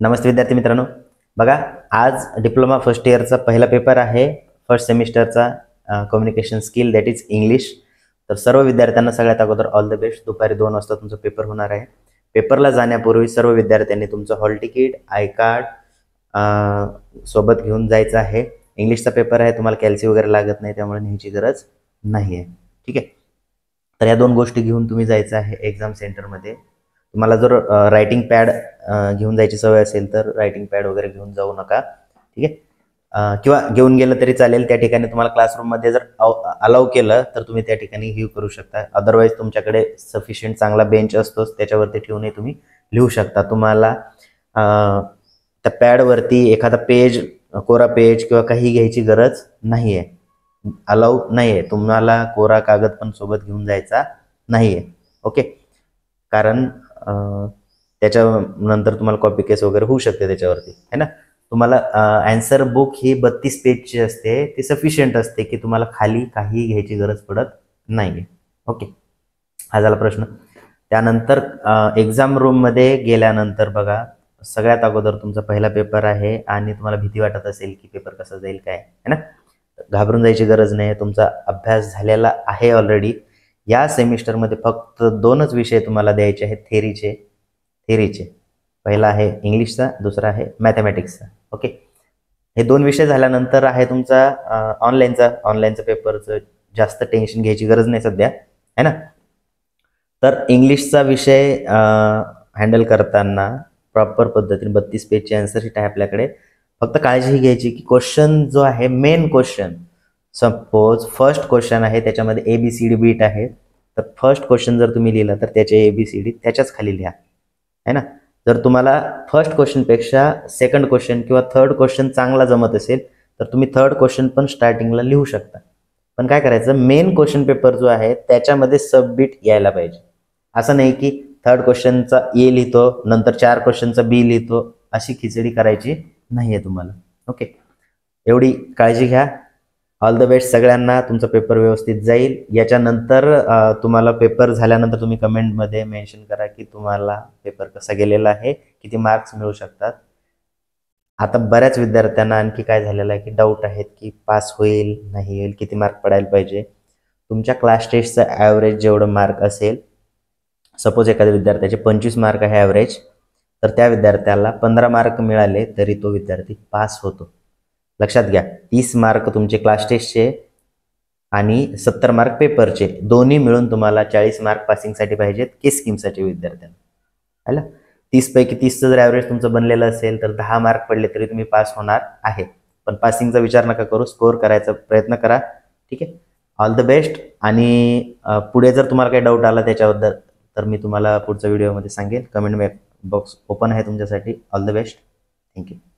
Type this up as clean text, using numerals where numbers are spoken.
नमस्ते विद्यार्थी मित्रांनो, बघा आज डिप्लोमा फर्स्ट इयरचा पहिला पेपर आहे. फर्स्ट सेमिस्टरचा communication skill that is English. तर सर्व विद्यार्थ्यांना सगळ्यात अगोदर ऑल द बेस्ट. दुपारी 2 वाजता तुमचा पेपर होणार आहे. पेपरला जाण्यापूर्वी सर्व विद्यार्थ्यांनी तुमचं हॉल तिकीट, आय कार्ड सोबत घेऊन जायचं आहे. इंग्लिशचा पेपर आहे, तुम्हाला कॅल्सी वगैरे लागत नाही, त्यामुळे न्यायची गरज नाही आहे. ठीक आहे. तर या 2 गोष्टी घेऊन तुम्ही जायचं आहे एक्झाम सेंटरमध्ये. तुम्हाला जर रायटिंग पॅड घेऊन जायची सवय असेल तर रायटिंग पॅड वगैरे घेऊन जाऊ नका. ठीक आहे. किंवा घेऊन गेलं तरी चालेल. त्या ठिकाणी तुम्हाला क्लासरूममध्ये जर अलाउ केलं तर तुम्ही त्या ठिकाणी लिहू करू शकता. अदरवाईज तुमच्याकडे सफिशियंट चांगला बेंच असतोच, त्याच्यावरती ठेवूनही तुम्ही लिहू शकता. तुम्हाला त्या पॅडवरती एखादा पेज, कोरा पेज किंवा काही घ्यायची गरज नाही आहे. अलाउ नाही आहे. तुम्हाला कोरा कागद पण सोबत घेऊन जायचा नाही आहे. ओके. कारण त्याच्यानंतर तुम्हाला कॉपी केस वगैरे होऊ शकते त्याच्यावरती, है ना. तुम्हाला आन्सर बुक ही 32 पेजची असते, ती सफिशियंट असते की तुम्हाला खाली काही घ्यायची गरज पडत नाही. ओके, हा झाला प्रश्न. त्यानंतर एक्झाम रूममध्ये गेल्यानंतर बघा, सगळ्यात अगोदर तुमचा पहिला पेपर आहे आणि तुम्हाला भीती वाटत असेल की पेपर कसा जाईल काय, है ना. घाबरून जायची गरज नाही. तुमचा अभ्यास झालेला आहे ऑलरेडी. या सेमिस्टरमध्ये फक्त 2च विषय तुम्हाला द्यायचे आहेत थेरीचे. पहिला आहे इंग्लिशचा, दुसरा आहे मॅथमॅटिक्सचा. ओके. हे 2 विषय झाल्यानंतर आहे तुमचा ऑनलाईनचा पेपरचं जास्त टेन्शन घ्यायची गरज नाही सध्या, है ना. तर इंग्लिशचा विषय हँडल करताना प्रॉपर पद्धतीने 32 पेजची आन्सर शीट आहे आपल्याकडे. फक्त काळजी ही घ्यायची की क्वेश्चन जो आहे, main question, suppose first question आहे, त्याच्यामध्ये ABCD बीट आहे. तर फर्स्ट क्वेश्चन जर तुम्ही लिहिला तर त्याचे ABCD त्याच्याच खाली लिहा, है ना. जर तुम्हाला फर्स्ट क्वेश्चनपेक्षा सेकंड क्वेश्चन किंवा थर्ड क्वेश्चन चांगला जमत असेल तर तुम्ही थर्ड क्वेश्चन पण स्टार्टिंगला लिहू शकता. पण काय करायचं, मेन क्वेश्चन पेपर जो आहे त्याच्यामध्ये सबबिट यायला पाहिजे. असं नाही की थर्ड क्वेश्चनचा A लिहितो, नंतर 4 क्वेश्चनचा B लिहितो, अशी खिचडी करायची नाही आहे तुम्हाला. ओके, एवढी काळजी घ्या. ऑल द बेस्ट सगळ्यांना. तुमचा पेपर व्यवस्थित जाईल. याच्यानंतर तुम्हाला पेपर झाल्यानंतर तुम्ही कमेंटमध्ये मेन्शन करा की तुम्हाला पेपर कसा गेलेला आहे, किती मार्क्स मिळू शकतात. आता बऱ्याच विद्यार्थ्यांना आणखी काय झालेलं आहे की डाऊट आहेत की पास होईल नाही होईल, किती मार्क पडायला पाहिजे. तुमच्या क्लास टेस्टचं ॲव्हरेज जेवढं मार्क असेल, सपोज एखाद्या विद्यार्थ्याचे 25 मार्क आहे ॲव्हरेज, तर त्या विद्यार्थ्याला 15 मार्क मिळाले तरी तो विद्यार्थी पास होतो. लक्षात घ्या, 30 मार्क तुमचे क्लास टेस्टचे आणि 70 मार्क पेपरचे, दोन्ही मिळून तुम्हाला 40 मार्क पासिंगसाठी पाहिजेत के स्कीमसाठी विद्यार्थ्यांना. है ना. 30 पैकी 30चं जर ॲव्हरेज तुमचं बनलेलं असेल तर 10 मार्क पडले तरी तुम्ही पास होणार आहे. पण पासिंगचा विचार नका करू, स्कोअर करायचा प्रयत्न करा. ठीक आहे. All the best. आणि पुढे जर तुम्हाला काही डाऊट आला त्याच्याबद्दल तर मी तुम्हाला पुढच्या व्हिडिओमध्ये सांगेन. कमेंट बॉक्स ओपन आहे तुमच्यासाठी. All the best. थँक्यू.